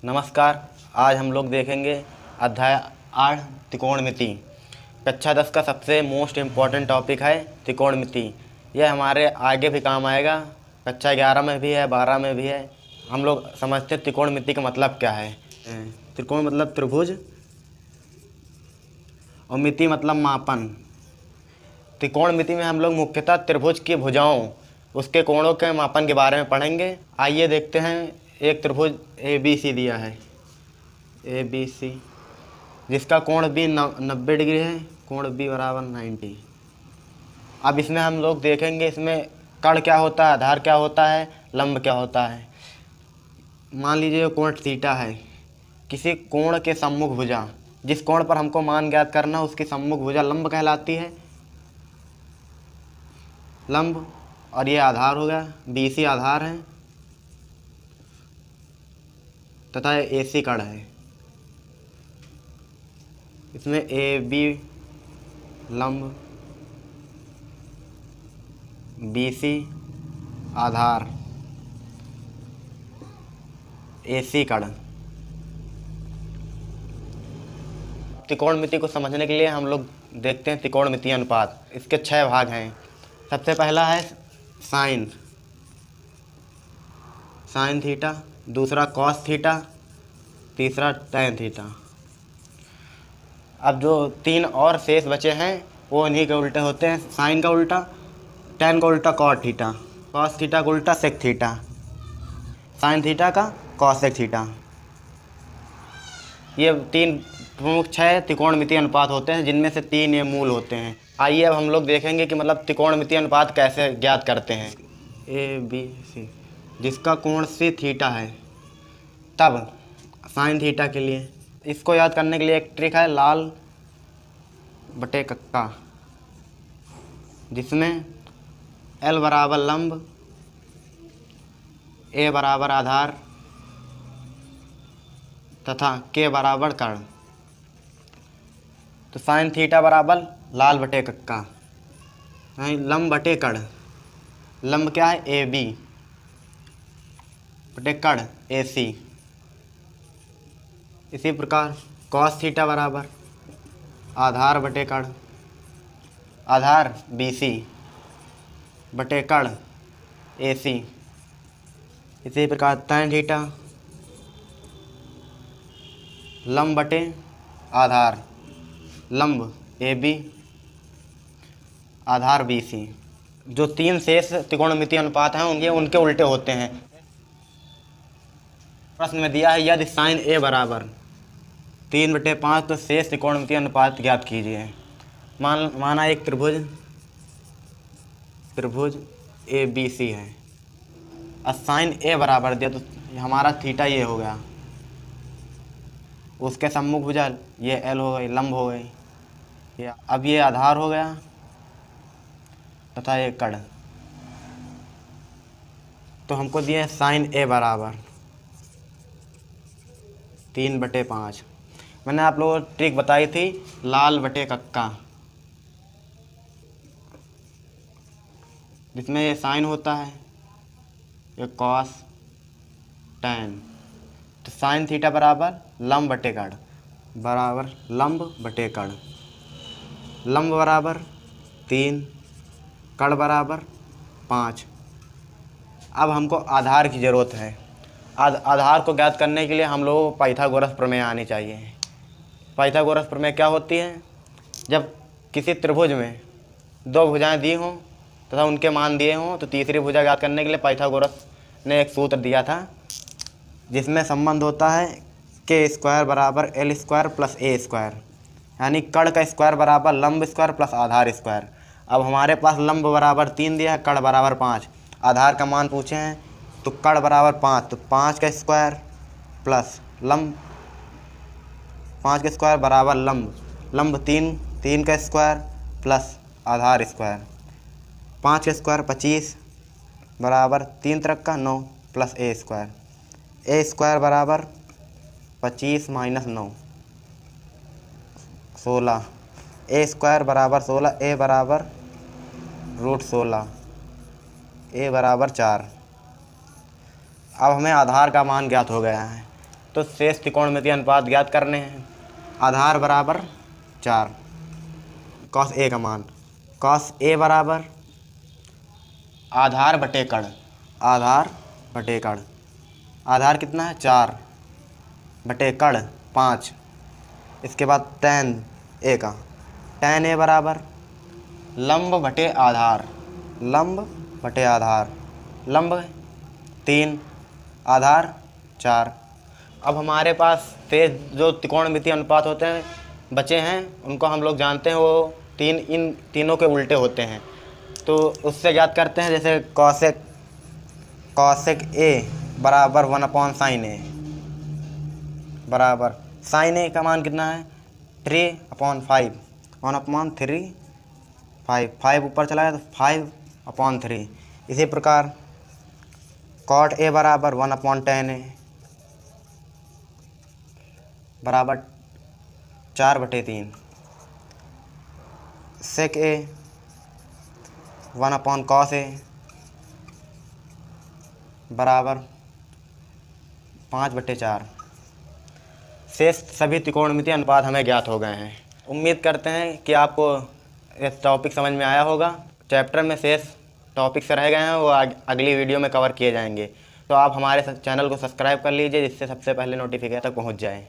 नमस्कार। आज हम लोग देखेंगे अध्याय 8 त्रिकोणमिति। कक्षा 10 का सबसे मोस्ट इम्पॉर्टेंट टॉपिक है त्रिकोणमिति। यह हमारे आगे भी काम आएगा। कक्षा 11 में भी है, 12 में भी है। हम लोग समझते हैं त्रिकोणमिति का मतलब क्या है। त्रिकोण मतलब त्रिभुज और मिति मतलब मापन। त्रिकोणमिति में हम लोग मुख्यतः त्रिभुज की भुजाओं, उसके कोणों के मापन के बारे में पढ़ेंगे। आइए देखते हैं। एक त्रिभुज ABC दिया है, ABC, जिसका कोण B 90 डिग्री है, कोण B बराबर 90। अब इसमें हम लोग देखेंगे इसमें कर्ण क्या होता है, आधार क्या होता है, लंब क्या होता है। मान लीजिए कोण थीटा है। किसी कोण के सम्मुख भुजा, जिस कोण पर हमको मान ज्ञात करना उसकी सम्मुख भुजा लंब कहलाती है, लंब। और ये आधार हो गया, BC आधार है तथा AC कर्ण है। इसमें AB लंब, BC आधार, AC कर्ण। त्रिकोणमिति को समझने के लिए हम लोग देखते हैं त्रिकोणमितीय अनुपात। इसके 6 भाग हैं। सबसे पहला है साइन थीटा, दूसरा कॉस थीटा, तीसरा टैन थीटा। अब जो 3 और शेष बचे हैं वो इन्हीं के उल्टे होते हैं। साइन का उल्टा, टैन का उल्टा कॉट थीटा, कॉस थीटा का उल्टा सेक थीटा, साइन थीटा का कॉसेक थीटा। ये 3 प्रमुख 6 त्रिकोणमितीय अनुपात होते हैं, जिनमें से 3 ये मूल होते हैं। आइए अब हम लोग देखेंगे कि मतलब त्रिकोणमितीय अनुपात कैसे ज्ञात करते हैं। ABC, जिसका कोण C थीटा है, तब साइन थीटा के लिए इसको याद करने के लिए एक ट्रिक है, लाल बटे कक्का, जिसमें L बराबर लंब, A बराबर आधार तथा K बराबर कर्ण। तो साइन थीटा बराबर लाल बटे कक्का, लंब बटे कर्ण। लंब क्या है, AB बटे कर्ण AC। इसी प्रकार कॉस थीटा बराबर आधार बटे कर्ण, आधार BC बटे कर्ण AC। इसी प्रकार टैन थीटा लंब बटे आधार, लंब AB आधार BC। जो 3 शेष त्रिकोणमितीय अनुपात हैं उनके उल्टे होते हैं। प्रश्न में दिया है यदि साइन A बराबर 3/5 तो शेष त्रिकोणमितीय अनुपात ज्ञात कीजिए। माना एक त्रिभुज ABC है और साइन A बराबर दिया, तो हमारा थीटा ये हो गया, उसके सम्मुख भुजा ये L हो गई, लंब हो गई। ये अब ये आधार हो गया तथा ये कर्ण। तो हमको दिया साइन A बराबर 3/5। मैंने आप लोगों को ट्रिक बताई थी, लाल बटे कक्का, जिसमें ये साइन होता है, ये कॉस, टैन। तो साइन थीटा बराबर लंब बटे कर्ण, बराबर लंब बटे कर्ण। लंब बराबर 3, कर्ण बराबर 5। अब हमको आधार की ज़रूरत है। आधार को ज्ञात करने के लिए हम लोगों को पाइथागोरस प्रमेय आनी चाहिए। पाइथागोरस प्रमेय क्या होती है, जब किसी त्रिभुज में 2 भुजाएं दी हों तथा उनके मान दिए हों, तो तीसरी भुजा ज्ञात करने के लिए पाइथागोरस ने एक सूत्र दिया था, जिसमें संबंध होता है K² बराबर L² प्लस A², यानी कर्ण का स्क्वायर बराबर लंब स्क्वायर प्लस आधार स्क्वायर। अब हमारे पास लंब बराबर 3 दिया है, कर्ण बराबर 5, आधार का मान पूछे हैं, तो कर्ण बराबर 5, तो 5 का स्क्वायर प्लस लंब, 5 का स्क्वायर बराबर लंब 3 का स्क्वायर प्लस आधार स्क्वायर। 5 का स्क्वायर 25 बराबर 3 त्रिक का 9 प्लस A² बराबर 25 माइनस 9 16, A² बराबर 16, A बराबर √16, A बराबर 4। अब हमें आधार का मान ज्ञात हो गया है। तो शेष त्रिकोणमितीय अनुपात ज्ञात करने हैं। आधार बराबर 4, कॉस ए का मान, कॉस ए बराबर आधार बटे कण, आधार बटे कण, आधार कितना है 4 बटे कण 5। इसके बाद tan ए का, tan ए बराबर लंब बटे आधार, लंब बटे आधार, लंब 3 आधार 4। अब हमारे पास शेष जो त्रिकोणमितीय अनुपात होते हैं बचे हैं उनको हम लोग जानते हैं, वो इन तीनों के उल्टे होते हैं। तो उससे ज्ञात करते हैं, जैसे कॉसेक ए बराबर 1/sin ए बराबर sin ए का मान कितना है 3/5, 1/3, 5 ऊपर चला गया तो 5/3। इसी प्रकार cot ए बराबर 1/tan ए बराबर 4/3, sec ए 1/cos ए बराबर 5/4। शेष सभी त्रिकोणमितीय अनुपात हमें ज्ञात हो गए हैं। उम्मीद करते हैं कि आपको ये टॉपिक समझ में आया होगा। चैप्टर में शेष टॉपिक्स रह गए हैं वो अगली वीडियो में कवर किए जाएंगे। तो आप हमारे चैनल को सब्सक्राइब कर लीजिए जिससे सबसे पहले नोटिफिकेशन तक पहुंच जाए।